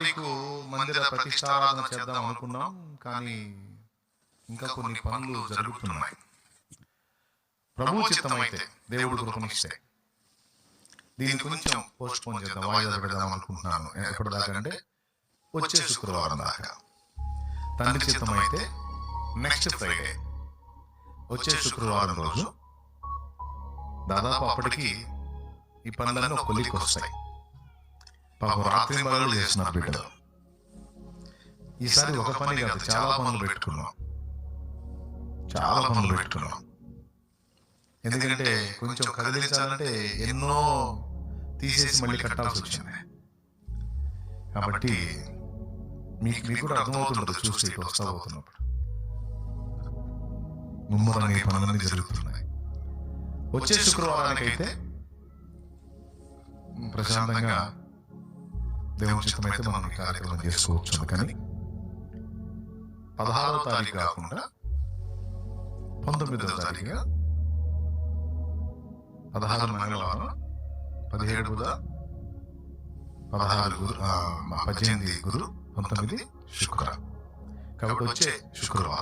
నీకు మందిర ప్రతిష్టారాధన చేద్దాం అనుకున్నాం, కానీ ఇంకా కొన్ని పనులు జరుగుతున్నాయి. ప్రభు చిత్తమైతే, దేవుడు కృపనిస్తే దీన్ని కొంచెం పోస్ట్ పోన్ చేద్దాం, వాయిదా పెడదాం అనుకుంటున్నాను. ఎప్పటిదాకా అంటే వచ్చే శుక్రవారం దాకా. తండ్రి చిత్తమైతే నెక్స్ట్ ఫ్రైడే, వచ్చే శుక్రవారం రోజు దాదాపు అప్పటికి ఈ పనులన్నీ ఒక కొలిక్కి వస్తాయి. పాపం రాత్రి పనులు చేస్తున్నారు బిడ్డలు. ఈసారి ఒక పని కాదు, చాలా పనులు పెట్టుకున్నాం. ఎందుకంటే కొంచెం కదిలించాలంటే ఎన్నో తీసేసి మళ్ళీ కట్టాల్సి వచ్చింది. కాబట్టి మీకు కూడా అర్థమవుతుండదు చూస్తే ఇటు వస్తా పోతున్నప్పుడు. ముమ్మరంగా ఈ పనులన్నీ జరుగుతున్నాయి. వచ్చే శుక్రవారానికైతే ప్రశాంతంగా దేవుని చిత్తమైతే మనం ఈ కార్యక్రమం చేసుకోవచ్చు. కానీ 16వ తారీఖు కాకుండా 19వ తారీఖుగా 16 మంగళవారం, 17 బుధ, 16 గురు, 18 గురు, 19 శుక్ర. కాబట్టి వచ్చే శుక్రవారం